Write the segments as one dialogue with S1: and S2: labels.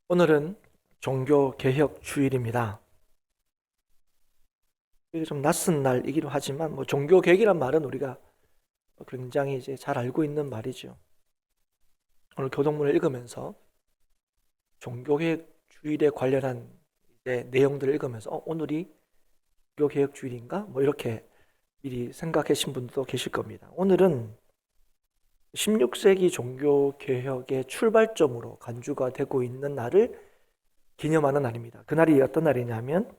S1: 오늘은 종교개혁 주일입니다. 이게 좀 낯선 날이기도 하지만 종교개혁이란 말은 우리가 굉장히 이제 잘 알고 있는 말이죠. 오늘 교동문을 읽으면서 종교개혁 주일에 관련한 이제 내용들을 읽으면서 오늘이 종교개혁 주일인가? 이렇게 미리 생각하신 분도 계실 겁니다. 오늘은 16세기 종교개혁의 출발점으로 간주가 되고 있는 날을 기념하는 날입니다. 그날이 어떤 날이냐면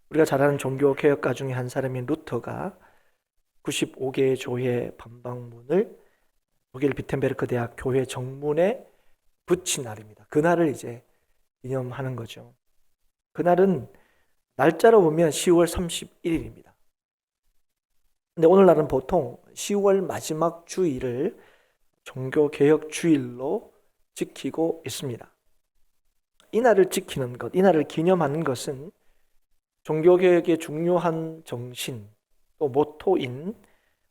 S1: 우리가 잘 아는 종교개혁가 중에 한 사람인 루터가 95개의 교회 반박문을 독일 비텐베르크 대학 교회 정문에 붙인 날입니다. 그날을 이제 기념하는 거죠. 그날은 날짜로 보면 10월 31일입니다. 근데 오늘날은 보통 10월 마지막 주일을 종교개혁 주일로 지키고 있습니다. 이 날을 지키는 것, 이 날을 기념하는 것은 종교개혁의 중요한 정신, 또 모토인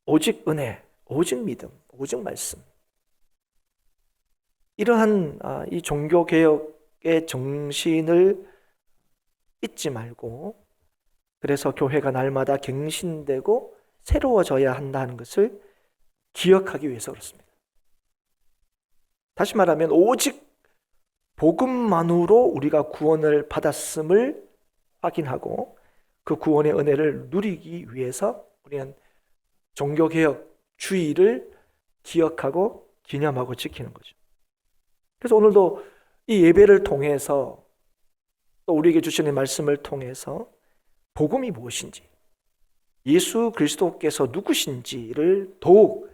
S1: 오직 은혜, 오직 믿음, 오직 말씀. 이러한 이 종교개혁의 정신을 잊지 말고, 그래서 교회가 날마다 갱신되고 새로워져야 한다는 것을 기억하기 위해서 그렇습니다. 다시 말하면 오직 복음만으로 우리가 구원을 받았음을 확인하고 그 구원의 은혜를 누리기 위해서 우리는 종교개혁 주일을 기억하고 기념하고 지키는 거죠. 그래서 오늘도 이 예배를 통해서 또 우리에게 주시는 말씀을 통해서 복음이 무엇인지, 예수 그리스도께서 누구신지를 더욱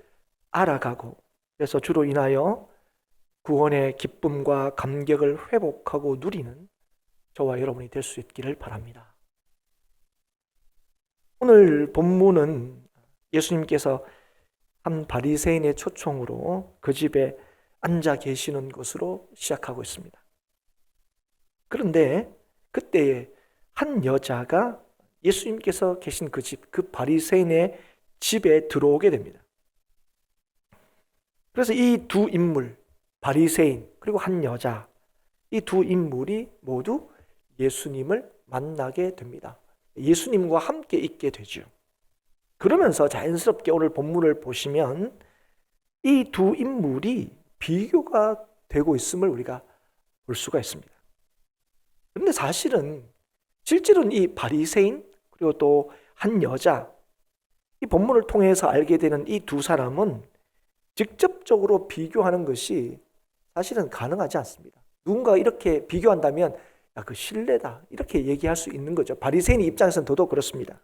S1: 알아가고, 그래서 주로 인하여 구원의 기쁨과 감격을 회복하고 누리는 저와 여러분이 될 수 있기를 바랍니다. 오늘 본문은 예수님께서 한 바리새인의 초청으로 그 집에 앉아 계시는 것으로 시작하고 있습니다. 그런데 그때에 한 여자가 예수님께서 계신 그 집, 그 바리새인의 집에 들어오게 됩니다. 그래서 이 두 인물, 바리새인 그리고 한 여자, 이 두 인물이 모두 예수님을 만나게 됩니다. 예수님과 함께 있게 되죠. 그러면서 자연스럽게 오늘 본문을 보시면 이 두 인물이 비교가 되고 있음을 우리가 볼 수가 있습니다. 그런데 실제로는 이 바리새인 그리고 또 한 여자, 이 본문을 통해서 알게 되는 이 두 사람은 직접적으로 비교하는 것이 사실은 가능하지 않습니다. 누군가 이렇게 비교한다면 그 신뢰다 이렇게 얘기할 수 있는 거죠. 바리새인 입장에서는 더더욱 그렇습니다.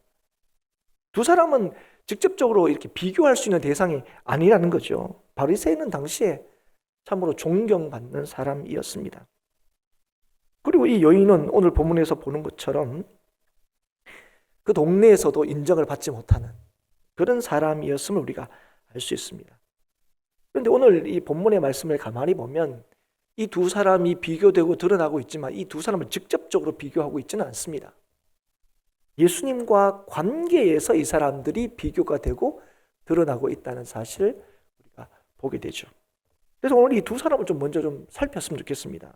S1: 두 사람은 직접적으로 이렇게 비교할 수 있는 대상이 아니라는 거죠. 바리새인은 당시에 참으로 존경받는 사람이었습니다. 그리고 이 여인은 오늘 본문에서 보는 것처럼 그 동네에서도 인정을 받지 못하는 그런 사람이었음을 우리가 알 수 있습니다. 그런데 오늘 이 본문의 말씀을 가만히 보면 이 두 사람이 비교되고 드러나고 있지만 이 두 사람을 직접적으로 비교하고 있지는 않습니다. 예수님과 관계에서 이 사람들이 비교가 되고 드러나고 있다는 사실을 우리가 보게 되죠. 그래서 오늘 이 두 사람을 먼저 살폈으면 좋겠습니다.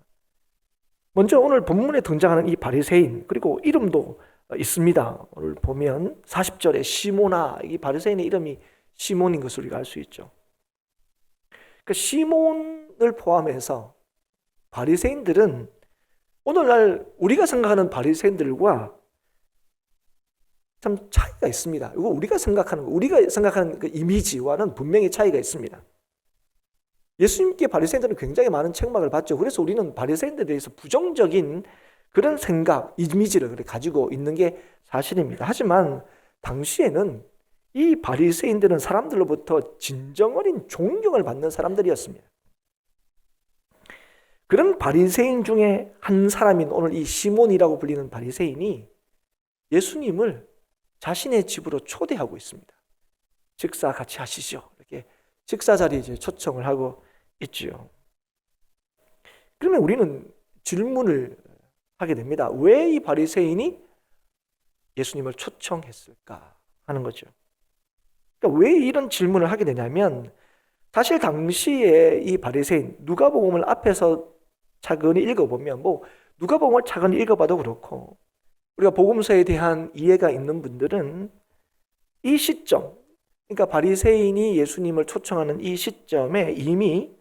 S1: 먼저 오늘 본문에 등장하는 이 바리새인, 그리고 이름도 있습니다. 오늘 보면 40절에 시모나, 이 바리새인의 이름이 시몬인 것을 우리가 알 수 있죠. 그 시몬을 포함해서 바리새인들은 오늘날 우리가 생각하는 바리새인들과 참 차이가 있습니다. 이거 우리가 생각하는 그 이미지와는 분명히 차이가 있습니다. 예수님께 바리새인들은 굉장히 많은 책망을 받죠. 그래서 우리는 바리새인들에 대해서 부정적인 그런 생각, 이미지를 가지고 있는 게 사실입니다. 하지만 당시에는 이 바리새인들은 사람들로부터 진정 어린 존경을 받는 사람들이었습니다. 그런 바리새인 중에 한 사람인 오늘 이 시몬이라고 불리는 바리새인이 예수님을 자신의 집으로 초대하고 있습니다. 식사 같이 하시죠. 이렇게 식사 자리에 초청을 하고 있죠. 그러면 우리는 질문을 하게 됩니다. 왜 이 바리새인이 예수님을 초청했을까 하는 거죠. 그러니까 왜 이런 질문을 하게 되냐면 사실 당시에 이 바리새인, 누가복음을 앞에서 차근히 읽어보면 누가복음을 차근히 읽어봐도 그렇고 우리가 복음서에 대한 이해가 있는 분들은 이 시점, 그러니까 바리새인이 예수님을 초청하는 이 시점에 이미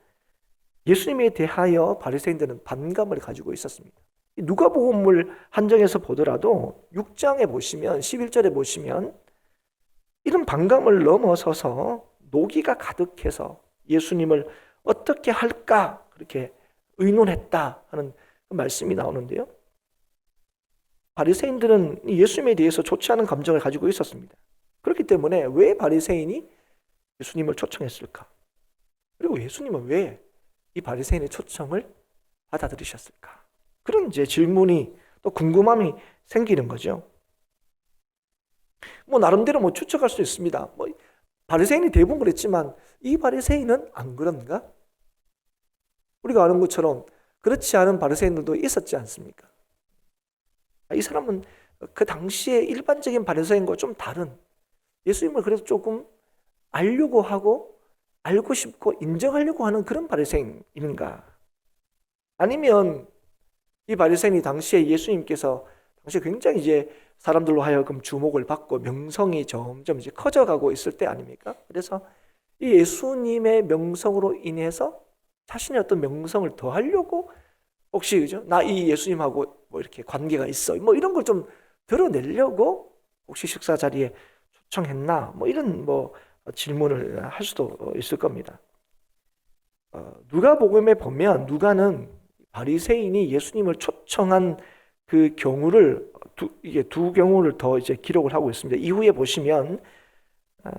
S1: 예수님에 대하여 바리새인들은 반감을 가지고 있었습니다. 누가복음을 한정해서 보더라도 6장에 보시면 11절에 보시면 이런 반감을 넘어서서 노기가 가득해서 예수님을 어떻게 할까 그렇게 의논했다 하는 말씀이 나오는데요. 바리새인들은 예수님에 대해서 좋지 않은 감정을 가지고 있었습니다. 그렇기 때문에 왜 바리새인이 예수님을 초청했을까? 그리고 예수님은 왜 이 바리새인의 초청을 받아들이셨을까? 그런 이제 질문이 또 궁금함이 생기는 거죠. 나름대로 추측할 수 있습니다. 바리새인이 대부분 그랬지만 이 바리새인은 안 그런가? 우리가 아는 것처럼 그렇지 않은 바리새인들도 있었지 않습니까? 이 사람은 그 당시에 일반적인 바리새인과 좀 다른 예수님을 그래도 조금 알려고 하고 알고 싶고 인정하려고 하는 그런 바리새인인가? 아니면 이 바리새인이 당시에 예수님께서 당시에 굉장히 이제 사람들로 하여금 주목을 받고 명성이 점점 이제 커져가고 있을 때 아닙니까? 그래서 이 예수님의 명성으로 인해서 자신의 어떤 명성을 더하려고 혹시 그죠? 나 이 예수님하고 이렇게 관계가 있어. 이런 걸 좀 드러내려고 혹시 식사 자리에 초청했나? 이런 질문을 할 수도 있을 겁니다. 누가복음에 보면 누가는 바리새인이 예수님을 초청한 그 경우를 두 경우를 더 이제 기록을 하고 있습니다. 이후에 보시면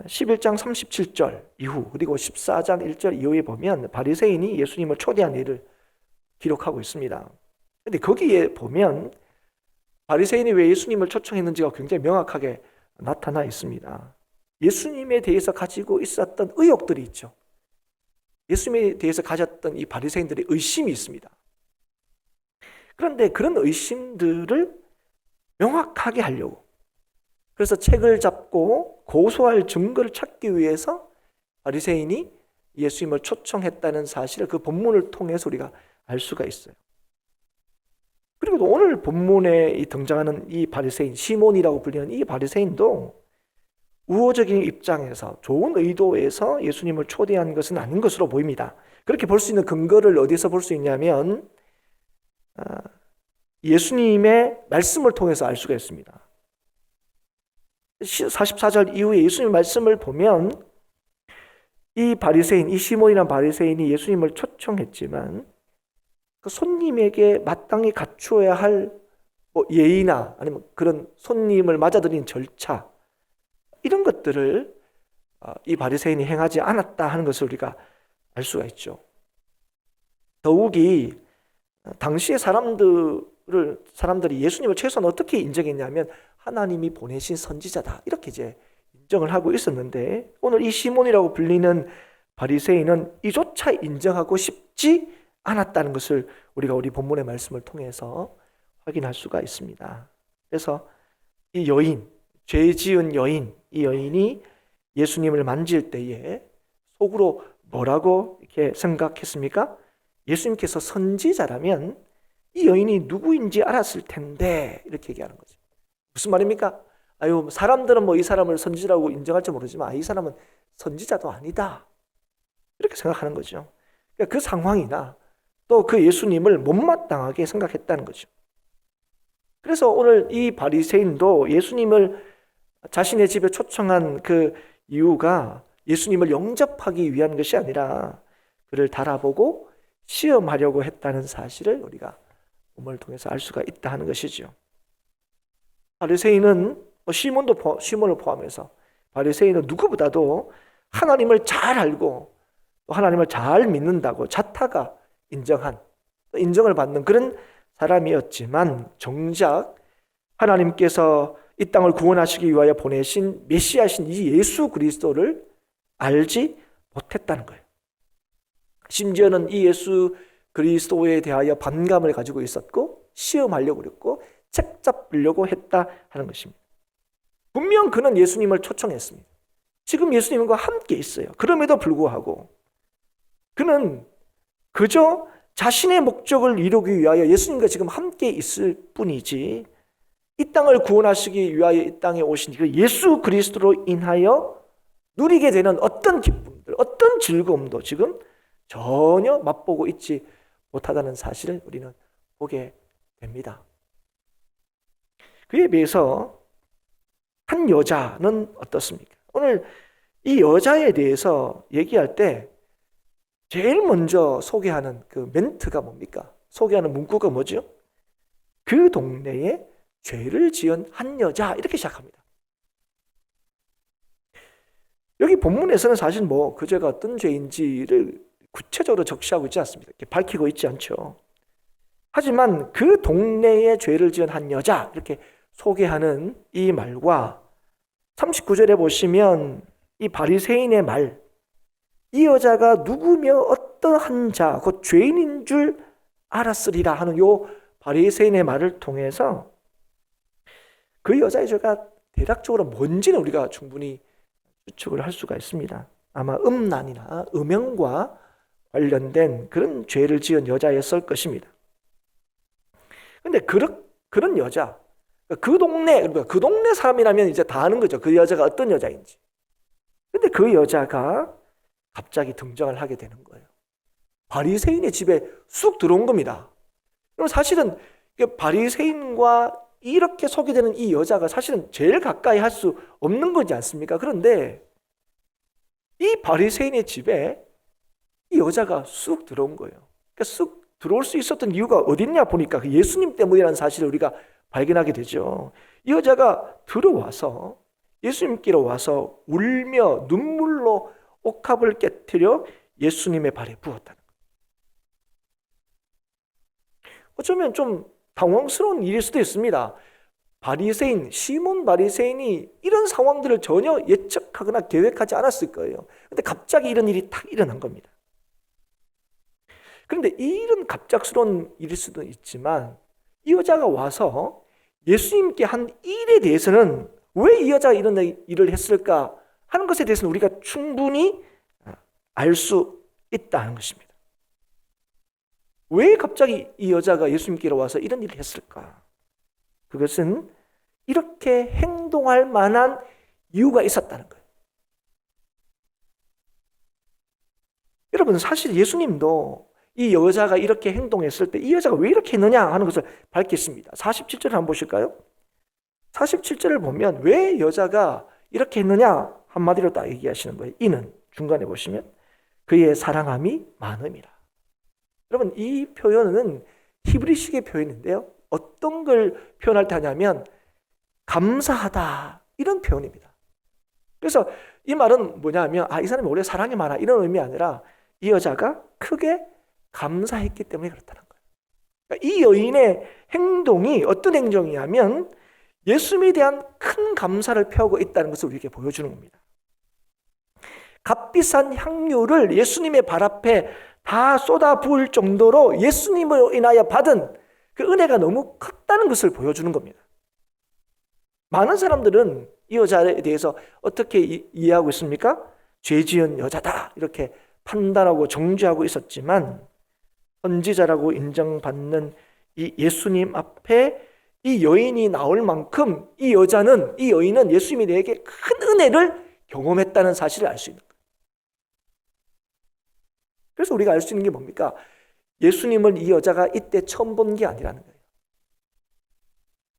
S1: 11장 37절 이후 그리고 14장 1절 이후에 보면 바리새인이 예수님을 초대한 일을 기록하고 있습니다. 근데 거기에 보면 바리새인이 왜 예수님을 초청했는지가 굉장히 명확하게 나타나 있습니다. 예수님에 대해서 가지고 있었던 의혹들이 있죠. 예수님에 대해서 가졌던 이 바리새인들의 의심이 있습니다. 그런데 그런 의심들을 명확하게 하려고 그래서 책을 잡고 고소할 증거를 찾기 위해서 바리새인이 예수님을 초청했다는 사실을 그 본문을 통해서 우리가 알 수가 있어요. 그리고 또 오늘 본문에 등장하는 이 바리새인 시몬이라고 불리는 이 바리새인도 우호적인 입장에서 좋은 의도에서 예수님을 초대한 것은 아닌 것으로 보입니다. 그렇게 볼 수 있는 근거를 어디서 볼 수 있냐면 예수님의 말씀을 통해서 알 수가 있습니다. 44절 이후에 예수님의 말씀을 보면 이 바리새인, 이 시몬이라는 바리새인이 예수님을 초청했지만 그 손님에게 마땅히 갖추어야 할 예의나 아니면 그런 손님을 맞아들이는 절차 이런 것들을 이 바리새인이 행하지 않았다 하는 것을 우리가 알 수가 있죠. 더욱이 당시의 사람들이 예수님을 최소한 어떻게 인정했냐면 하나님이 보내신 선지자다 이렇게 이제 인정을 하고 있었는데 오늘 이 시몬이라고 불리는 바리새인은 이조차 인정하고 싶지 않았다는 것을 우리가 우리 본문의 말씀을 통해서 확인할 수가 있습니다. 그래서 이 여인, 죄 지은 여인, 이 여인이 예수님을 만질 때에 속으로 뭐라고 이렇게 생각했습니까? 예수님께서 선지자라면 이 여인이 누구인지 알았을 텐데 이렇게 얘기하는 거죠. 무슨 말입니까? 사람들은 이 사람을 선지자라고 인정할지 모르지만 이 사람은 선지자도 아니다 이렇게 생각하는 거죠. 그러니까 그 상황이나 또 그 예수님을 못마땅하게 생각했다는 거죠. 그래서 오늘 이 바리새인도 예수님을 자신의 집에 초청한 그 이유가 예수님을 영접하기 위한 것이 아니라 그를 달아보고 시험하려고 했다는 사실을 우리가 본문을 통해서 알 수가 있다 하는 것이죠. 바리새인은 시몬을 포함해서 바리새인은 누구보다도 하나님을 잘 알고 또 하나님을 잘 믿는다고 자타가 인정을 받는 그런 사람이었지만 정작 하나님께서 이 땅을 구원하시기 위하여 보내신 메시아신 이 예수 그리스도를 알지 못했다는 거예요. 심지어는 이 예수 그리스도에 대하여 반감을 가지고 있었고 시험하려고 그랬고 책 잡으려고 했다 하는 것입니다. 분명 그는 예수님을 초청했습니다. 지금 예수님과 함께 있어요. 그럼에도 불구하고 그는 그저 자신의 목적을 이루기 위하여 예수님과 지금 함께 있을 뿐이지, 이 땅을 구원하시기 위하여 이 땅에 오신 그 예수 그리스도로 인하여 누리게 되는 어떤 기쁨들, 어떤 즐거움도 지금 전혀 맛보고 있지 못하다는 사실을 우리는 보게 됩니다. 그에 비해서 한 여자는 어떻습니까? 오늘 이 여자에 대해서 얘기할 때 제일 먼저 소개하는 그 멘트가 뭡니까? 소개하는 문구가 뭐죠? 그 동네에 죄를 지은 한 여자, 이렇게 시작합니다. 여기 본문에서는 사실 그 죄가 어떤 죄인지를 구체적으로 적시하고 있지 않습니다. 이렇게 밝히고 있지 않죠. 하지만 그 동네에 죄를 지은 한 여자, 이렇게 소개하는 이 말과 39절에 보시면 이 바리새인의 말, 이 여자가 누구며 어떠한 자, 곧 죄인인 줄 알았으리라 하는 요 바리새인의 말을 통해서 그 여자의 죄가 대략적으로 뭔지는 우리가 충분히 추측을 할 수가 있습니다. 아마 음란이나 음행과 관련된 그런 죄를 지은 여자였을 것입니다. 근데 그런 여자, 그 동네 사람이라면 이제 다 아는 거죠. 그 여자가 어떤 여자인지. 근데 그 여자가 갑자기 등장을 하게 되는 거예요. 바리새인의 집에 쑥 들어온 겁니다. 그럼 사실은 바리새인과 이렇게 소개되는 이 여자가 사실은 제일 가까이 할 수 없는 거지 않습니까? 그런데 이 바리새인의 집에 이 여자가 쑥 들어온 거예요. 그러니까 쑥 들어올 수 있었던 이유가 어딨냐 보니까 그 예수님 때문이라는 사실을 우리가 발견하게 되죠. 이 여자가 들어와서 예수님께로 와서 울며 눈물로 옥합을 깨트려 예수님의 발에 부었다는 거예요. 어쩌면 좀 당황스러운 일일 수도 있습니다. 시몬 바리새인이 이런 상황들을 전혀 예측하거나 계획하지 않았을 거예요. 근데 갑자기 이런 일이 탁 일어난 겁니다. 그런데 이런 갑작스러운 일일 수도 있지만 이 여자가 와서 예수님께 한 일에 대해서는 왜 이 여자가 이런 일을 했을까 하는 것에 대해서는 우리가 충분히 알 수 있다는 것입니다. 왜 갑자기 이 여자가 예수님께로 와서 이런 일을 했을까? 그것은 이렇게 행동할 만한 이유가 있었다는 거예요. 여러분, 사실 예수님도 이 여자가 이렇게 행동했을 때 이 여자가 왜 이렇게 했느냐 하는 것을 밝혔습니다. 47절을 한번 보실까요? 47절을 보면 왜 여자가 이렇게 했느냐 한마디로 딱 얘기하시는 거예요. 이는 중간에 보시면 그의 사랑함이 많음이라. 여러분, 이 표현은 히브리식의 표현인데요. 어떤 걸 표현할 때 하냐면 감사하다, 이런 표현입니다. 그래서 이 말은 뭐냐면 이 사람이 원래 사랑이 많아, 이런 의미 아니라 이 여자가 크게 감사했기 때문에 그렇다는 거예요. 그러니까 이 여인의 행동이 어떤 행동이냐면 예수님에 대한 큰 감사를 표하고 있다는 것을 우리에게 보여주는 겁니다. 값비싼 향유를 예수님의 발 앞에 다 쏟아 부을 정도로 예수님을 인하여 받은 그 은혜가 너무 컸다는 것을 보여주는 겁니다. 많은 사람들은 이 여자에 대해서 어떻게 이해하고 있습니까? 죄 지은 여자다, 이렇게 판단하고 정죄하고 있었지만 선지자라고 인정받는 이 예수님 앞에 이 여인이 나올 만큼 이 여인은 예수님이 내게 큰 은혜를 경험했다는 사실을 알 수 있는 거예요. 그래서 우리가 알 수 있는 게 뭡니까? 예수님을 이 여자가 이때 처음 본 게 아니라는 거예요.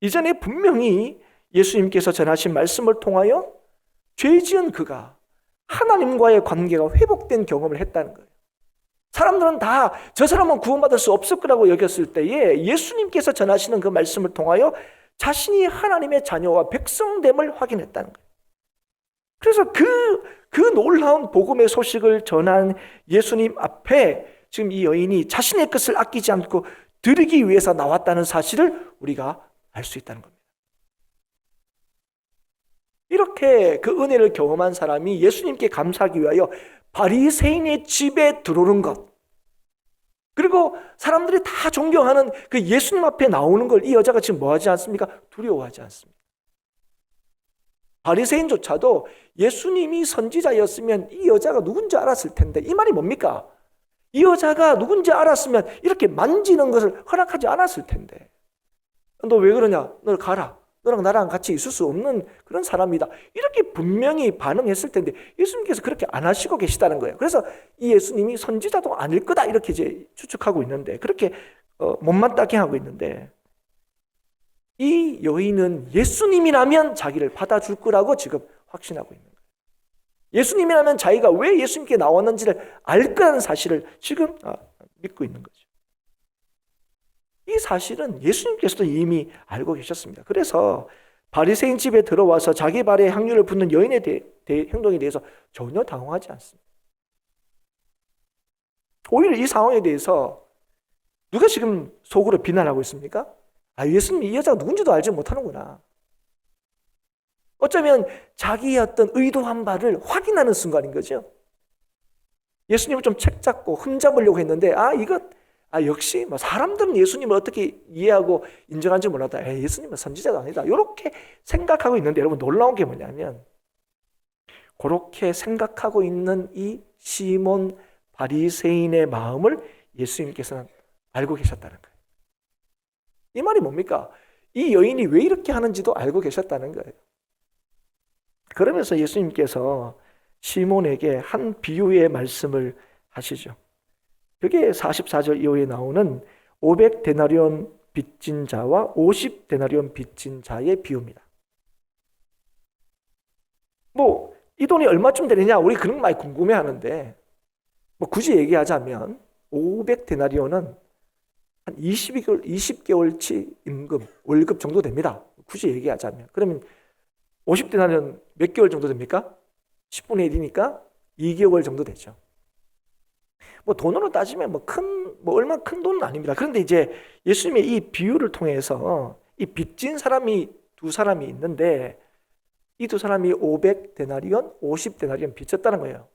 S1: 이전에 분명히 예수님께서 전하신 말씀을 통하여 죄 지은 그가 하나님과의 관계가 회복된 경험을 했다는 거예요. 사람들은 다 저 사람은 구원받을 수 없을 거라고 여겼을 때에 예수님께서 전하시는 그 말씀을 통하여 자신이 하나님의 자녀와 백성됨을 확인했다는 거예요. 그래서 그 놀라운 복음의 소식을 전한 예수님 앞에 지금 이 여인이 자신의 것을 아끼지 않고 드리기 위해서 나왔다는 사실을 우리가 알 수 있다는 겁니다. 이렇게 그 은혜를 경험한 사람이 예수님께 감사하기 위하여 바리새인의 집에 들어오는 것, 그리고 사람들이 다 존경하는 그 예수님 앞에 나오는 걸 이 여자가 지금 뭐하지 않습니까? 두려워하지 않습니다. 바리새인조차도 예수님이 선지자였으면 이 여자가 누군지 알았을 텐데, 이 말이 뭡니까? 이 여자가 누군지 알았으면 이렇게 만지는 것을 허락하지 않았을 텐데. 너 왜 그러냐? 너 가라. 너랑 나랑 같이 있을 수 없는 그런 사람이다. 이렇게 분명히 반응했을 텐데 예수님께서 그렇게 안 하시고 계시다는 거예요. 그래서 이 예수님이 선지자도 아닐 거다 이렇게 이제 추측하고 있는데, 그렇게 못마땅해 하고 있는데, 이 여인은 예수님이라면 자기를 받아줄 거라고 지금 확신하고 있는 거예요. 예수님이라면 자기가 왜 예수님께 나왔는지를 알 거라는 사실을 지금 믿고 있는 거죠. 이 사실은 예수님께서도 이미 알고 계셨습니다. 그래서 바리새인 집에 들어와서 자기 발에 향유를 붓는 여인의 행동에 대해서 전혀 당황하지 않습니다. 오히려 이 상황에 대해서 누가 지금 속으로 비난하고 있습니까? 예수님이 이 여자가 누군지도 알지 못하는구나. 어쩌면 자기의 어떤 의도한 바를 확인하는 순간인 거죠. 예수님을 좀 책잡고 흠잡으려고 했는데, 역시 사람들은 예수님을 어떻게 이해하고 인정한지 몰라도 예수님은 선지자가 아니다, 이렇게 생각하고 있는데, 여러분 놀라운 게 뭐냐면, 그렇게 생각하고 있는 이 시몬 바리새인의 마음을 예수님께서는 알고 계셨다는 거예요. 이 말이 뭡니까? 이 여인이 왜 이렇게 하는지도 알고 계셨다는 거예요. 그러면서 예수님께서 시몬에게 한 비유의 말씀을 하시죠. 그게 44절 이후에 나오는 500데나리온 빚진 자와 50데나리온 빚진 자의 비유입니다. 이 돈이 얼마쯤 되느냐, 우리 그런 거 많이 궁금해하는데, 굳이 얘기하자면 500데나리온은 한 20개월치 임금, 월급 정도 됩니다. 굳이 얘기하자면. 그러면 50데나리온 몇 개월 정도 됩니까? 10분의 1이니까 2개월 정도 되죠. 돈으로 따지면 얼마 큰 돈은 아닙니다. 그런데 이제 예수님의 이 비유를 통해서 이 빚진 사람이 두 사람이 있는데, 이 두 사람이 500데나리온, 50데나리온 빚졌다는 거예요.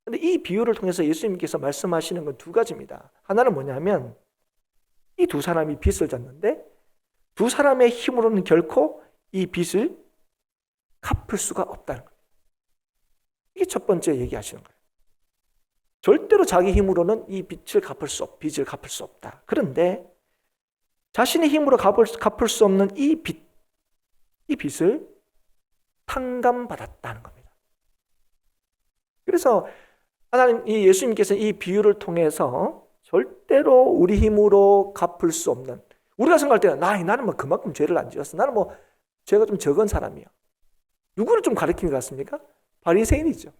S1: 근데 이 비유를 통해서 예수님께서 말씀하시는 건 두 가지입니다. 하나는 뭐냐면, 이 두 사람이 빚을 졌는데 두 사람의 힘으로는 결코 이 빚을 갚을 수가 없다는 거예요. 이게 첫 번째 얘기하시는 거예요. 절대로 자기 힘으로는 이 빚을 갚을 수 없다. 그런데 자신의 힘으로 갚을 수 없는 이 빚을 탕감받았다는 겁니다. 그래서 예수님께서 이 비유를 통해서 절대로 우리 힘으로 갚을 수 없는, 우리가 생각할 때는 나는 그만큼 죄를 안 지었어, 나는 죄가 좀 적은 사람이야. 누구를 좀 가리키는 것 같습니까? 바리새인이죠.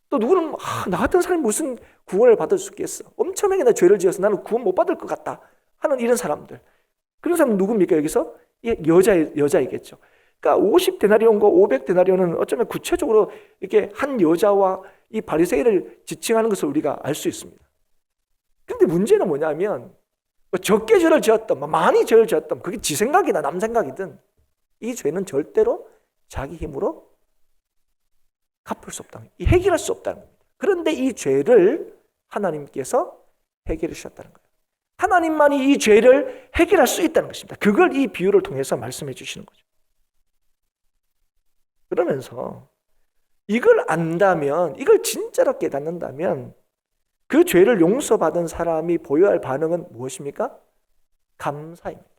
S1: 또 누구는 나 같은 사람이 무슨 구원을 받을 수 있겠어, 엄청나게 나 죄를 지어서 나는 구원 못 받을 것 같다 하는 이런 사람들. 그런 사람은 누굽니까? 여기서 여자이겠죠. 그러니까 50데나리온과 500데나리온은 어쩌면 구체적으로 이렇게 한 여자와 이 바리새인을 지칭하는 것을 우리가 알 수 있습니다. 그런데 문제는 뭐냐면, 적게 죄를 지었던, 많이 죄를 지었던, 그게 지 생각이나 남 생각이든 이 죄는 절대로 자기 힘으로 갚을 수 없다는 거예요. 해결할 수 없다는 겁니다. 그런데 이 죄를 하나님께서 해결해 주셨다는 거예요. 하나님만이 이 죄를 해결할 수 있다는 것입니다. 그걸 이 비유를 통해서 말씀해 주시는 거죠. 그러면서 이걸 안다면, 이걸 진짜로 깨닫는다면 그 죄를 용서받은 사람이 보여야 할 반응은 무엇입니까? 감사입니다.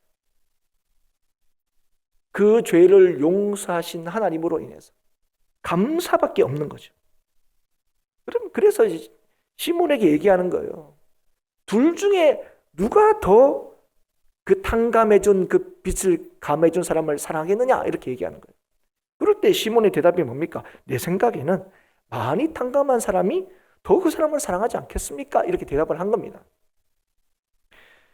S1: 그 죄를 용서하신 하나님으로 인해서 감사밖에 없는 거죠. 그래서 시몬에게 얘기하는 거예요. 둘 중에 누가 더 그 탕감해준, 그 빚을 감해준 사람을 사랑했느냐, 이렇게 얘기하는 거예요. 그럴 때 시몬의 대답이 뭡니까? 내 생각에는 많이 탕감한 사람이 더 그 사람을 사랑하지 않겠습니까? 이렇게 대답을 한 겁니다.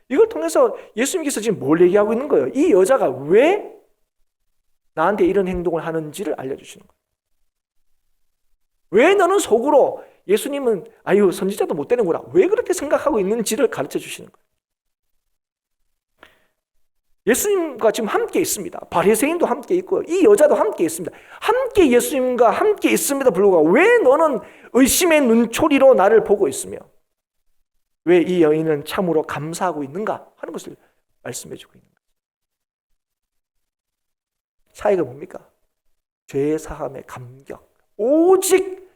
S1: 이걸 통해서 예수님께서 지금 뭘 얘기하고 있는 거예요? 이 여자가 왜 나한테 이런 행동을 하는지를 알려주시는 거예요. 왜 너는 속으로 예수님은 선지자도 못 되는구나, 왜 그렇게 생각하고 있는지를 가르쳐 주시는 거예요. 예수님과 지금 함께 있습니다. 바리새인도 함께 있고 이 여자도 함께 있습니다. 함께 예수님과 함께 있음에도 불구하고 왜 너는 의심의 눈초리로 나를 보고 있으며 왜 이 여인은 참으로 감사하고 있는가 하는 것을 말씀해 주고 있는 거예요. 차이가 뭡니까? 죄 사함의 감격, 오직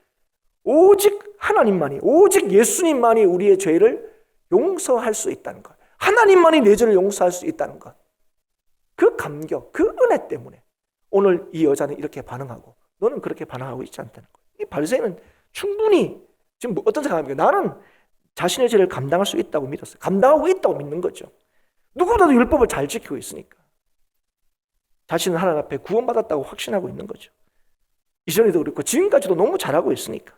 S1: 오직 하나님만이, 오직 예수님만이 우리의 죄를 용서할 수 있다는 것. 하나님만이 내 죄를 용서할 수 있다는 것. 그 감격, 그 은혜 때문에 오늘 이 여자는 이렇게 반응하고 너는 그렇게 반응하고 있지 않다는 거예요. 이 바리새인은 충분히 지금 어떤 생각합니까? 나는 자신의 죄를 감당할 수 있다고 믿었어요. 감당하고 있다고 믿는 거죠. 누구보다도 율법을 잘 지키고 있으니까. 자신은 하나님 앞에 구원받았다고 확신하고 있는 거죠. 이전에도 그렇고 지금까지도 너무 잘하고 있으니까.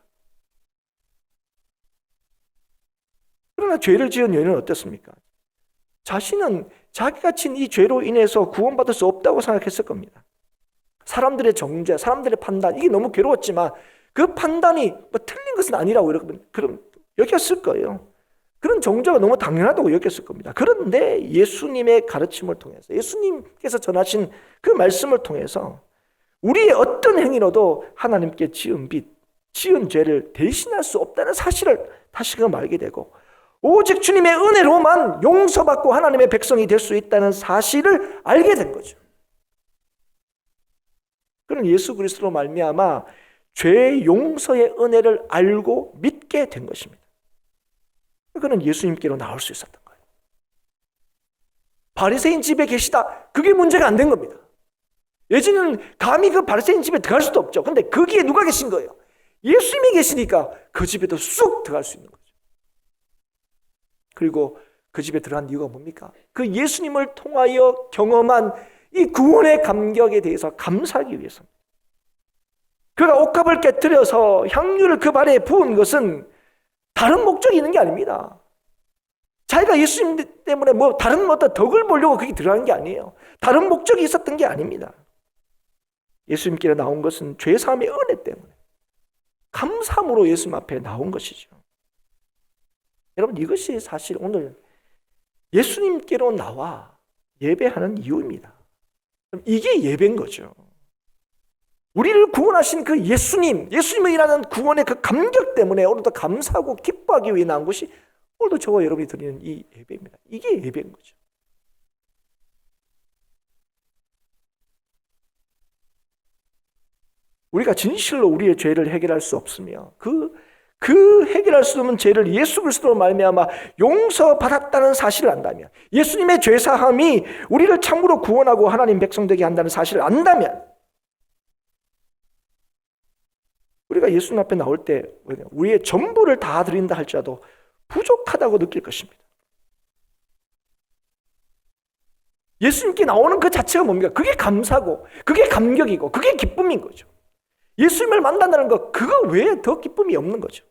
S1: 그러나 죄를 지은 여인은 어땠습니까? 자신은 자기가 친 이 죄로 인해서 구원받을 수 없다고 생각했을 겁니다. 사람들의 정죄, 사람들의 판단, 이게 너무 괴로웠지만 그 판단이 뭐 틀린 것은 아니라고 그럼 여겼을 거예요. 그런 정죄가 너무 당연하다고 여겼을 겁니다. 그런데 예수님의 가르침을 통해서, 예수님께서 전하신 그 말씀을 통해서 우리의 어떤 행위로도 하나님께 지은 빚, 지은 죄를 대신할 수 없다는 사실을 다시금 알게 되고, 오직 주님의 은혜로만 용서받고 하나님의 백성이 될 수 있다는 사실을 알게 된 거죠. 그런 예수 그리스도로 말미암아 죄 용서의 은혜를 알고 믿게 된 것입니다. 그는 예수님께로 나올 수 있었던 거예요. 바리새인 집에 계시다, 그게 문제가 안 된 겁니다. 예전에는 감히 그 바리새인 집에 들어갈 수도 없죠. 근데 거기에 누가 계신 거예요? 예수님이 계시니까 그 집에도 쑥 들어갈 수 있는 거죠. 그리고 그 집에 들어간 이유가 뭡니까? 그 예수님을 통하여 경험한 이 구원의 감격에 대해서 감사하기 위해서입니다. 그가 옷값을 깨뜨려서 향유를 그 발에 부은 것은 다른 목적이 있는 게 아닙니다. 자기가 예수님 때문에 뭐 다른 어떤 덕을 보려고 거기 들어간 게 아니에요. 다른 목적이 있었던 게 아닙니다. 예수님께로 나온 것은 죄사함의 은혜 때문에 감사함으로 예수님 앞에 나온 것이죠. 여러분, 이것이 사실 오늘 예수님께로 나와 예배하는 이유입니다. 이게 예배인 거죠. 우리를 구원하신 그 예수님을 일하는 구원의 그 감격 때문에 오늘도 감사하고 기뻐하기 위해 나온 것이 오늘도 저와 여러분이 드리는 이 예배입니다. 이게 예배인 거죠. 우리가 진실로 우리의 죄를 해결할 수 없으며 그 해결할 수 없는 죄를 예수 그리스도로 말미암아 용서받았다는 사실을 안다면, 예수님의 죄사함이 우리를 참으로 구원하고 하나님 백성 되게 한다는 사실을 안다면, 우리가 예수님 앞에 나올 때 우리의 전부를 다 드린다 할지라도 부족하다고 느낄 것입니다. 예수님께 나오는 그 자체가 뭡니까? 그게 감사고, 그게 감격이고, 그게 기쁨인 거죠. 예수님을 만난다는 것, 그거 외에 더 기쁨이 없는 거죠.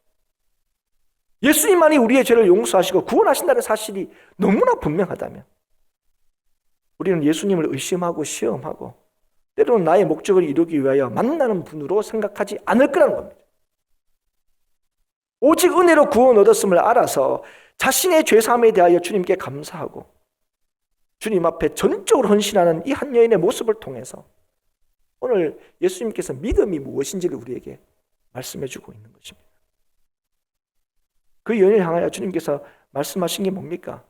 S1: 예수님만이 우리의 죄를 용서하시고 구원하신다는 사실이 너무나 분명하다면 우리는 예수님을 의심하고 시험하고 때로는 나의 목적을 이루기 위하여 만나는 분으로 생각하지 않을 거라는 겁니다. 오직 은혜로 구원 얻었음을 알아서 자신의 죄사함에 대하여 주님께 감사하고 주님 앞에 전적으로 헌신하는 이 한 여인의 모습을 통해서 오늘 예수님께서 믿음이 무엇인지를 우리에게 말씀해 주고 있는 것입니다. 그 여인을 향하여 주님께서 말씀하신 게 뭡니까?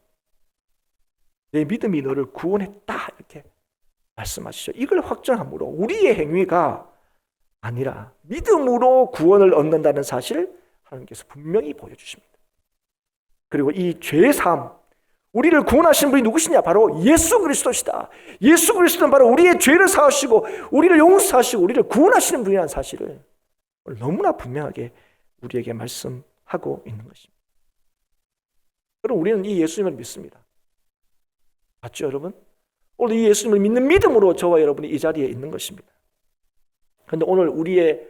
S1: 내 믿음이 너를 구원했다, 이렇게 말씀하시죠. 이걸 확정함으로 우리의 행위가 아니라 믿음으로 구원을 얻는다는 사실을 하나님께서 분명히 보여주십니다. 그리고 이 죄사함, 우리를 구원하신 분이 누구시냐? 바로 예수 그리스도시다. 예수 그리스도는 바로 우리의 죄를 사하시고 우리를 용서하시고 우리를 구원하시는 분이라는 사실을 너무나 분명하게 우리에게 말씀하고 있는 것입니다. 그럼 우리는 이 예수님을 믿습니다. 맞죠, 여러분? 오늘 이 예수님을 믿는 믿음으로 저와 여러분이 이 자리에 있는 것입니다. 그런데 오늘 우리의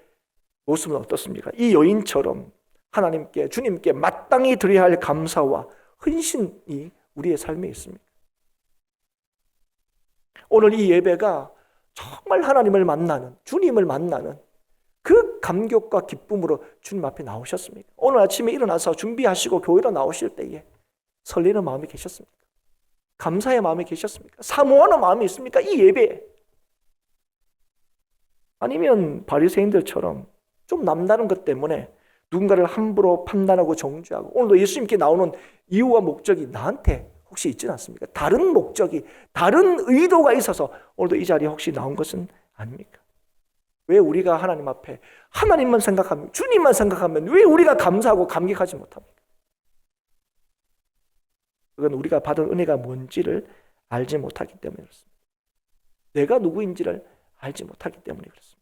S1: 모습은 어떻습니까? 이 여인처럼 하나님께, 주님께 마땅히 드려야 할 감사와 헌신이 우리의 삶에 있습니다. 오늘 이 예배가 정말 하나님을 만나는, 주님을 만나는 그 감격과 기쁨으로 주님 앞에 나오셨습니까? 오늘 아침에 일어나서 준비하시고 교회로 나오실 때에 설레는 마음이 계셨습니까? 감사의 마음이 계셨습니까? 사모하는 마음이 있습니까? 이 예배에. 아니면 바리새인들처럼 좀 남다른 것 때문에 누군가를 함부로 판단하고 정죄하고, 오늘도 예수님께 나오는 이유와 목적이 나한테 혹시 있지는 않습니까? 다른 목적이, 다른 의도가 있어서 오늘도 이 자리에 혹시 나온 것은 아닙니까? 왜 우리가 하나님 앞에 하나님만 생각하면, 주님만 생각하면 왜 우리가 감사하고 감격하지 못합니까? 그건 우리가 받은 은혜가 뭔지를 알지 못하기 때문에 그렇습니다. 내가 누구인지를 알지 못하기 때문에 그렇습니다.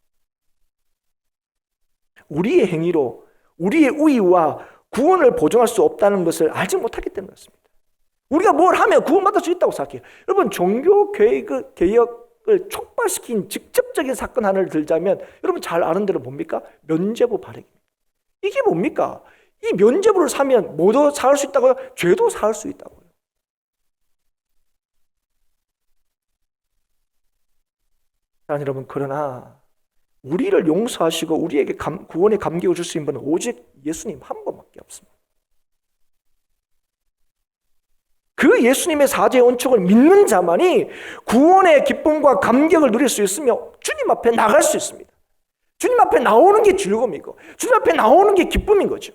S1: 우리의 행위로 우리의 우위와 구원을 보증할 수 없다는 것을 알지 못하기 때문에 그렇습니다. 우리가 뭘 하면 구원받을 수 있다고 생각해요. 여러분, 종교 개혁을 촉발시킨 직접적인 사건 하나를 들자면 여러분 잘 아는 대로 뭡니까? 면죄부 발행입니다. 이게 뭡니까? 이 면죄부를 사면 뭐도 사할 수 있다고요? 죄도 사할 수 있다고요. 자, 여러분, 그러나 우리를 용서하시고 우리에게 구원의 감격을 줄 수 있는 분은 오직 예수님 한 분밖에 없습니다. 그 예수님의 사죄의恩축을 믿는 자만이 구원의 기쁨과 감격을 누릴 수 있으며 주님 앞에 나갈 수 있습니다. 주님 앞에 나오는 게 즐거움이고 주님 앞에 나오는 게 기쁨인 거죠.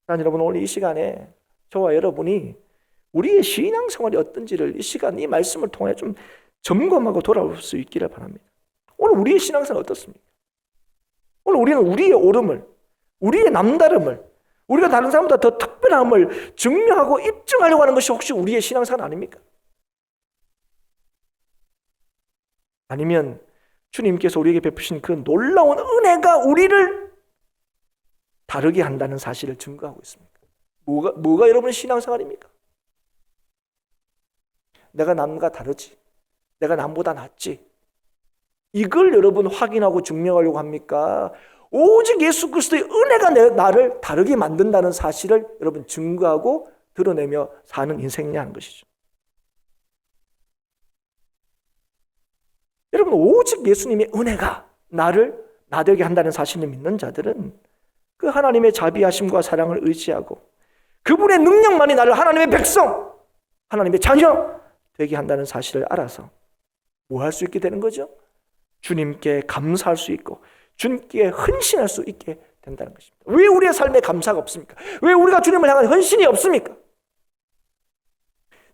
S1: 여러분, 오늘 이 시간에 저와 여러분이 우리의 신앙생활이 어떤지를 이 시간, 이 말씀을 통해 좀 점검하고 돌아올 수 있기를 바랍니다. 오늘 우리의 신앙생활 어떻습니까? 오늘 우리는 우리의 옳음을, 우리의 남다름을, 우리가 다른 사람보다 더 특별함을 증명하고 입증하려고 하는 것이 혹시 우리의 신앙생활 아닙니까? 아니면 주님께서 우리에게 베푸신 그 놀라운 은혜가 우리를 다르게 한다는 사실을 증거하고 있습니까? 뭐가 여러분의 신앙생활입니까? 내가 남과 다르지, 내가 남보다 낫지, 이걸 여러분 확인하고 증명하려고 합니까? 오직 예수 그리스도의 은혜가 나를 다르게 만든다는 사실을 여러분 증거하고 드러내며 사는 인생이냐 하는 것이죠. 여러분, 오직 예수님의 은혜가 나를 나되게 한다는 사실을 믿는 자들은 그 하나님의 자비하심과 사랑을 의지하고 그분의 능력만이 나를 하나님의 백성, 하나님의 자녀 되게 한다는 사실을 알아서 뭐 할 수 있게 되는 거죠? 주님께 감사할 수 있고 주님께 헌신할 수 있게 된다는 것입니다. 왜 우리의 삶에 감사가 없습니까? 왜 우리가 주님을 향한 헌신이 없습니까?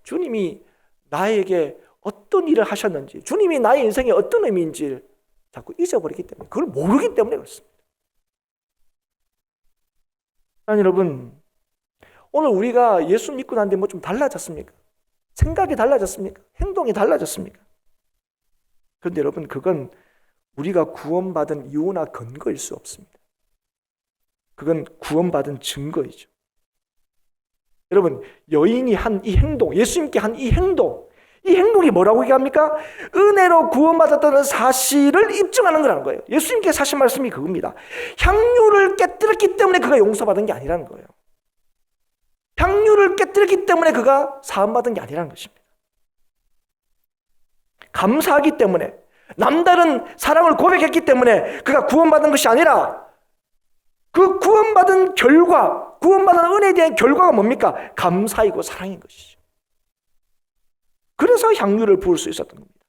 S1: 주님이 나에게 어떤 일을 하셨는지, 주님이 나의 인생에 어떤 의미인지 자꾸 잊어버리기 때문에, 그걸 모르기 때문에 그렇습니다. 여러분, 오늘 우리가 예수 믿고 난 뒤에 뭐 좀 달라졌습니까? 생각이 달라졌습니까? 행동이 달라졌습니까? 그런데 여러분, 그건 우리가 구원받은 이유나 근거일 수 없습니다. 그건 구원받은 증거이죠. 여러분, 여인이 한 이 행동, 예수님께 한 이 행동이 뭐라고 얘기합니까? 은혜로 구원받았다는 사실을 입증하는 거라는 거예요. 예수님께서 하신 말씀이 그겁니다. 향유를 깨뜨렸기 때문에 그가 용서받은 게 아니라는 거예요. 향유를 깨뜨렸기 때문에 그가 사함받은 게 아니라는 것입니다. 감사하기 때문에, 남다른 사랑을 고백했기 때문에 그가 구원받은 것이 아니라 그 구원받은 결과, 구원받은 은혜에 대한 결과가 뭡니까? 감사이고 사랑인 것이죠. 그래서 향유를 부을 수 있었던 겁니다.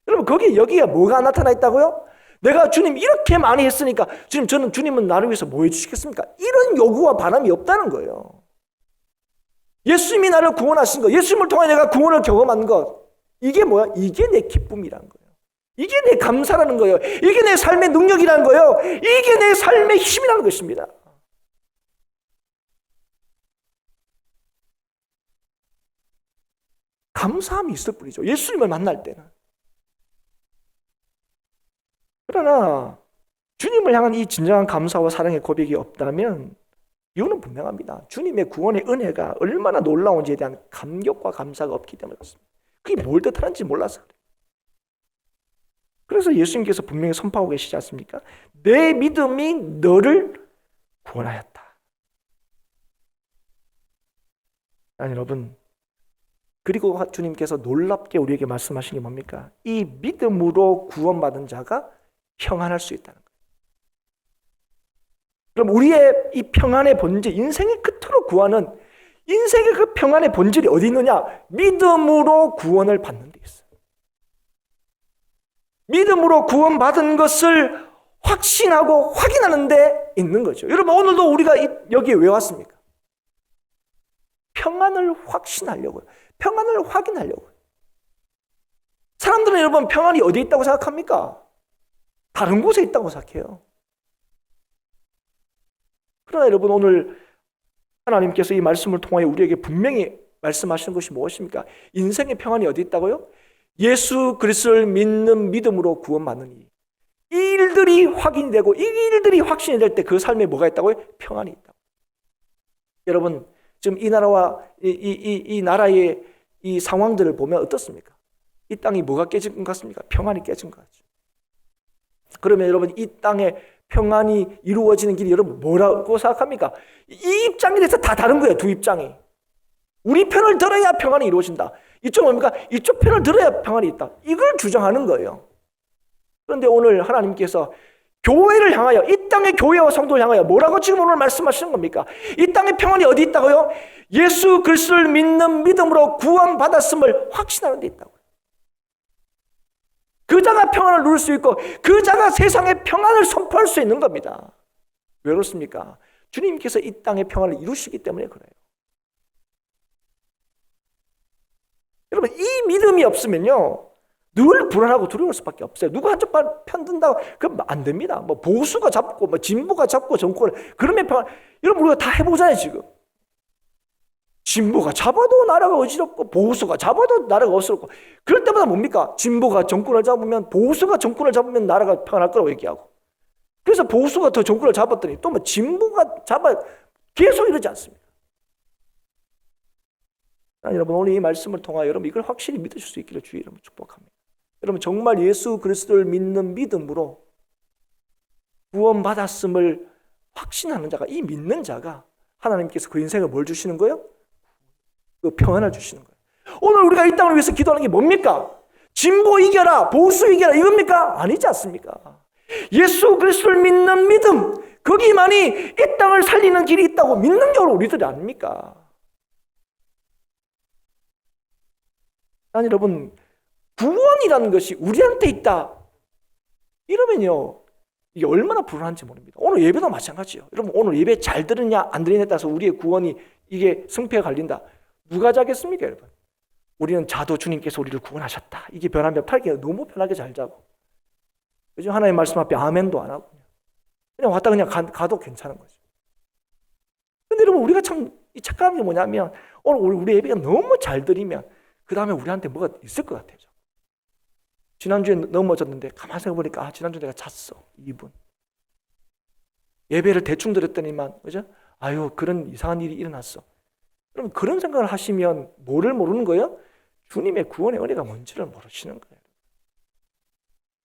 S1: 여러분, 여기에 뭐가 나타나 있다고요? 내가 주님 이렇게 많이 했으니까 저는 주님은 나를 위해서 뭐 해주시겠습니까? 이런 요구와 바람이 없다는 거예요. 예수님이 나를 구원하신 것, 예수님을 통해 내가 구원을 경험한 것, 이게 뭐야? 이게 내 기쁨이라는 거예요. 이게 내 감사라는 거예요. 이게 내 삶의 능력이라는 거예요. 이게 내 삶의 힘이라는 것입니다. 감사함이 있을 뿐이죠. 예수님을 만날 때는. 그러나 주님을 향한 이 진정한 감사와 사랑의 고백이 없다면 이유는 분명합니다. 주님의 구원의 은혜가 얼마나 놀라운지에 대한 감격과 감사가 없기 때문에 그렇습니다. 그게 뭘 뜻하는지 몰라서 그래요. 그래서 예수님께서 분명히 선포하고 계시지 않습니까? 내 믿음이 너를 구원하였다. 아니, 여러분, 그리고 주님께서 놀랍게 우리에게 말씀하신 게 뭡니까? 이 믿음으로 구원받은 자가 평안할 수 있다는 거예요. 그럼 우리의 이 평안의 본질, 인생의 끝으로 구하는 인생의 그 평안의 본질이 어디 있느냐? 믿음으로 구원을 받는 데 있어요. 믿음으로 구원받은 것을 확신하고 확인하는 데 있는 거죠. 여러분, 오늘도 우리가 여기에 왜 왔습니까? 평안을 확신하려고요. 평안을 확인하려고요. 사람들은 여러분 평안이 어디 있다고 생각합니까? 다른 곳에 있다고 생각해요. 그러나 여러분 오늘 하나님께서 이 말씀을 통하여 우리에게 분명히 말씀하시는 것이 무엇입니까? 인생의 평안이 어디 있다고요? 예수 그리스도를 믿는 믿음으로 구원받는 이 일들이 확인이 되고 이 일들이 확신이 될 때 그 삶에 뭐가 있다고요? 평안이 있다. 여러분 지금 이 나라와 이 나라의 이 상황들을 보면 어떻습니까? 이 땅이 뭐가 깨진 것 같습니까? 평안이 깨진 것 같죠. 그러면 여러분 이 땅에 평안이 이루어지는 길이 여러분 뭐라고 생각합니까? 이 입장에 대해서 다 다른 거예요. 두 입장이. 우리 편을 들어야 평안이 이루어진다. 이쪽 뭡니까? 이쪽 편을 들어야 평안이 있다. 이걸 주장하는 거예요. 그런데 오늘 하나님께서 교회를 향하여, 이 땅의 교회와 성도를 향하여 뭐라고 지금 오늘 말씀하시는 겁니까? 이 땅의 평안이 어디 있다고요? 예수 그리스도를 믿는 믿음으로 구원받았음을 확신하는 데 있다고요. 그 자가 평안을 누릴 수 있고 그 자가 세상의 평안을 선포할 수 있는 겁니다. 왜 그렇습니까? 주님께서 이 땅의 평안을 이루시기 때문에 그래요. 여러분 이 믿음이 없으면요 늘 불안하고 두려울 수밖에 없어요. 누구 한쪽 편 든다고 그럼 안 됩니다. 뭐 보수가 잡고 뭐 진보가 잡고 정권을 그러면 평안. 여러분 우리가 다 해보잖아요 지금. 진보가 잡아도 나라가 어지럽고 보수가 잡아도 나라가 어지럽고 그럴 때마다 뭡니까? 진보가 정권을 잡으면 보수가 정권을 잡으면 나라가 평안할 거라고 얘기하고 그래서 보수가 더 정권을 잡았더니 또 뭐 진보가 잡아 계속 이러지 않습니까? 여러분 오늘 이 말씀을 통하여 여러분 이걸 확실히 믿으실 수 있기를 주의 이름으로 축복합니다. 여러분 정말 예수 그리스도를 믿는 믿음으로 구원받았음을 확신하는 자가 이 믿는 자가 하나님께서 그 인생을 뭘 주시는 거예요? 그 평안을 주시는 거예요. 오늘 우리가 이 땅을 위해서 기도하는 게 뭡니까? 진보 이겨라 보수 이겨라 이겁니까? 아니지 않습니까? 예수 그리스도를 믿는 믿음 거기만이 이 땅을 살리는 길이 있다고 믿는 게 우리들이 아닙니까? 아니 여러분 구원이라는 것이 우리한테 있다 이러면요 이게 얼마나 불안한지 모릅니다. 오늘 예배도 마찬가지예요. 여러분 오늘 예배 잘 들으냐 안 들으냐에 따라서 우리의 구원이 이게 승패가 갈린다. 누가 자겠습니까 여러분? 우리는 자도 주님께서 우리를 구원하셨다. 이게 변하면 팔게 너무 편하게 잘 자고 요즘 하나님의 말씀 앞에 아멘도 안 하고 그냥 왔다 그냥 가도 괜찮은 거죠. 근데 여러분 우리가 참 착각하는 게 뭐냐면 오늘 우리 예배가 너무 잘 들으면 그 다음에 우리한테 뭐가 있을 것 같아요. 지난주에 넘어졌는데 가만히 생각해보니까 지난주에 내가 잤어 2분 예배를 대충 드렸더니만 그죠? 아유 그런 이상한 일이 일어났어. 그럼 그런 생각을 하시면 뭐를 모르는 거예요? 주님의 구원의 은혜가 뭔지를 모르시는 거예요.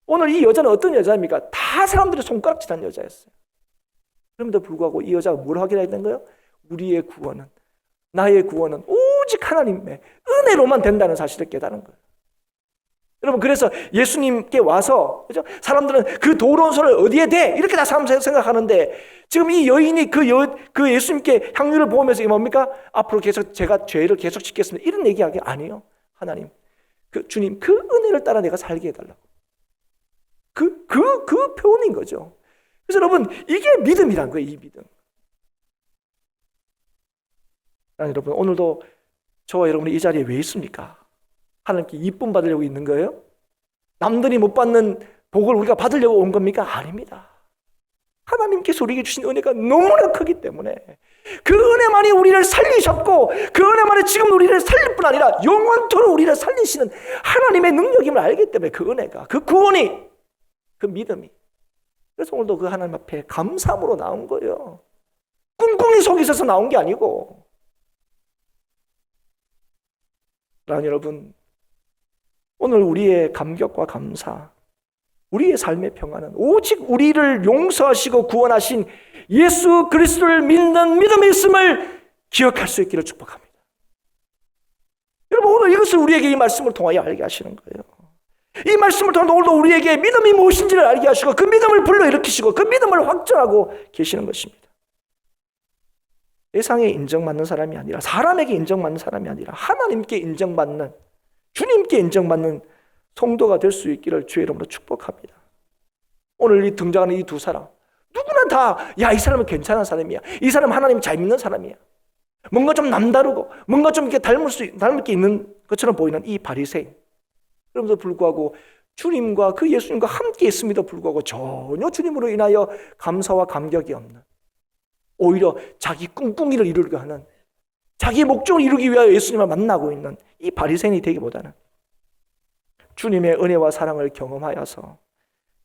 S1: 오늘 이 여자는 어떤 여자입니까? 다 사람들이 손가락질한 여자였어요. 그럼에도 불구하고 이 여자가 뭘 확인해야 되는 거예요? 우리의 구원은 나의 구원은 오직 하나님의 은혜로만 된다는 사실을 깨달은 거예요. 여러분 그래서 예수님께 와서 그죠? 사람들은 그 더러운 손을 어디에 대? 이렇게 다 생각하는데 지금 이 여인이 그 예수님께 향유를 부으면서 이게 뭡니까? 앞으로 계속 제가 죄를 계속 짓겠습니다. 이런 얘기하기 아니에요. 하나님 주님 그 은혜를 따라 내가 살게 해달라고. 그 표현인 거죠. 그래서 여러분 이게 믿음이란 거예요. 이 믿음. 여러분 오늘도 저와 여러분이 이 자리에 왜 있습니까? 하나님께 이쁨 받으려고 있는 거예요? 남들이 못 받는 복을 우리가 받으려고 온 겁니까? 아닙니다. 하나님께서 우리에게 주신 은혜가 너무나 크기 때문에 그 은혜만이 우리를 살리셨고 그 은혜만이 지금 우리를 살릴 뿐 아니라 영원토록 우리를 살리시는 하나님의 능력임을 알기 때문에 그 은혜가 그 구원이 그 믿음이 그래서 오늘도 그 하나님 앞에 감사함으로 나온 거예요. 꿍꿍이 속에 있어서 나온 게 아니고. 여러분 오늘 우리의 감격과 감사 우리의 삶의 평안은 오직 우리를 용서하시고 구원하신 예수 그리스도를 믿는 믿음이 있음을 기억할 수 있기를 축복합니다. 여러분 오늘 이것을 우리에게 이 말씀을 통하여 알게 하시는 거예요. 이 말씀을 통해 오늘도 우리에게 믿음이 무엇인지를 알게 하시고 그 믿음을 불러일으키시고 그 믿음을 확정하고 계시는 것입니다. 세상에 인정받는 사람이 아니라 사람에게 인정받는 사람이 아니라 하나님께 인정받는 주님께 인정받는 성도가 될 수 있기를 주의 이름으로 축복합니다. 오늘 이 등장하는 이 두 사람 누구나 다 야 이 사람은 괜찮은 사람이야. 이 사람 하나님 잘 믿는 사람이야. 뭔가 좀 남다르고 뭔가 좀 이렇게 닮을 게 있는 것처럼 보이는 이 바리새인. 그럼에도 불구하고 주님과 그 예수님과 함께 있음에도 불구하고 전혀 주님으로 인하여 감사와 감격이 없는, 오히려 자기 꿍꿍이를 이루려고 하는, 자기의 목적을 이루기 위하여 예수님을 만나고 있는 이 바리새인이 되기보다는 주님의 은혜와 사랑을 경험하여서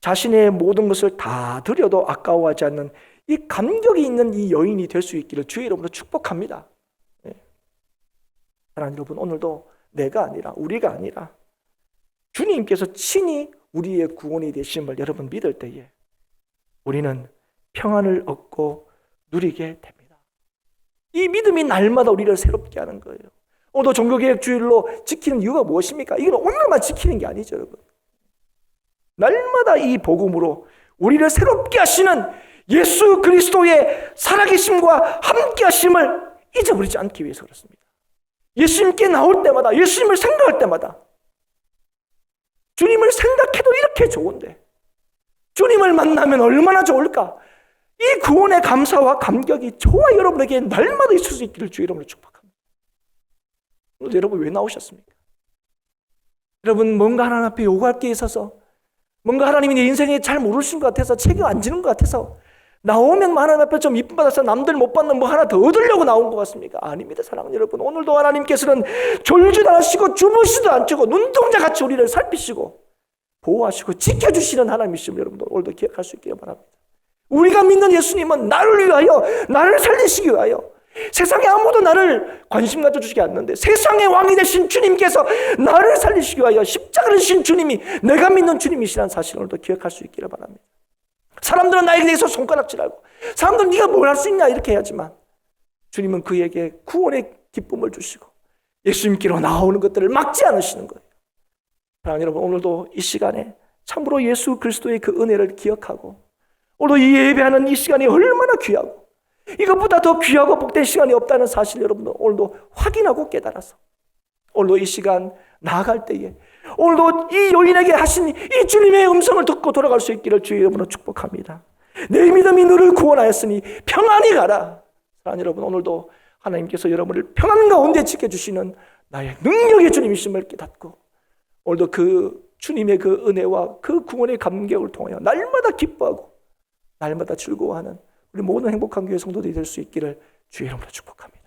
S1: 자신의 모든 것을 다 드려도 아까워하지 않는 이 감격이 있는 이 여인이 될 수 있기를 주의 이름으로 축복합니다. 사랑하는 여러분, 오늘도 내가 아니라, 우리가 아니라 주님께서 친히 우리의 구원이 되심을 여러분 믿을 때에 우리는 평안을 얻고 누리게 됩니다. 이 믿음이 날마다 우리를 새롭게 하는 거예요. 오늘도 종교개혁주일로 지키는 이유가 무엇입니까? 이건 오늘만 지키는 게 아니죠, 여러분. 날마다 이 복음으로 우리를 새롭게 하시는 예수 그리스도의 살아계심과 함께 하심을 잊어버리지 않기 위해서 그렇습니다. 예수님께 나올 때마다, 예수님을 생각할 때마다 주님을 생각해도 이렇게 좋은데 주님을 만나면 얼마나 좋을까? 이 구원의 감사와 감격이 저와 여러분에게 날마다 있을 수 있기를 주의 이름으로 축복합니다. 오늘 여러분 왜 나오셨습니까? 여러분 뭔가 하나님 앞에 요구할 게 있어서, 뭔가 하나님이 내 인생에 잘 모르시는 것 같아서, 책임 안 지는 것 같아서 나오면 하나님 앞에 좀 이쁨 받아서 남들 못 받는 뭐 하나 더 얻으려고 나온 것 같습니까? 아닙니다. 사랑하는 여러분, 오늘도 하나님께서는 졸지도 않으시고 주무시도 않고 눈동자같이 우리를 살피시고 보호하시고 지켜주시는 하나님이심을 여러분도 오늘도 기억할 수 있기를 바랍니다. 우리가 믿는 예수님은 나를 위하여, 나를 살리시기 위하여, 세상에 아무도 나를 관심 가져주시지 않는데 세상의 왕이 되신 주님께서 나를 살리시기 위하여 십자가를 지신 주님이 내가 믿는 주님이시라는 사실을 오늘도 기억할 수 있기를 바랍니다. 사람들은 나에게 대해서 손가락질하고, 사람들은 네가 뭘 할 수 있냐 이렇게 해야지만 주님은 그에게 구원의 기쁨을 주시고 예수님께로 나오는 것들을 막지 않으시는 거예요. 사랑하는 여러분, 오늘도 이 시간에 참으로 예수 그리스도의 그 은혜를 기억하고, 오늘도 이 예배하는 이 시간이 얼마나 귀하고 이것보다 더 귀하고 복된 시간이 없다는 사실을 여러분도 오늘도 확인하고 깨달아서 오늘도 이 시간 나아갈 때에 오늘도 이 여인에게 하신 이 주님의 음성을 듣고 돌아갈 수 있기를 주의 이름으로 축복합니다. 내 믿음이 너를 구원하였으니 평안히 가라. 사랑하는 여러분, 오늘도 하나님께서 여러분을 평안 가운데 지켜주시는 나의 능력의 주님이심을 깨닫고 오늘도 그 주님의 그 은혜와 그 구원의 감격을 통하여 날마다 기뻐하고 날마다 즐거워하는 우리 모든 행복한 교회 성도들이 될 수 있기를 주의 이름으로 축복합니다.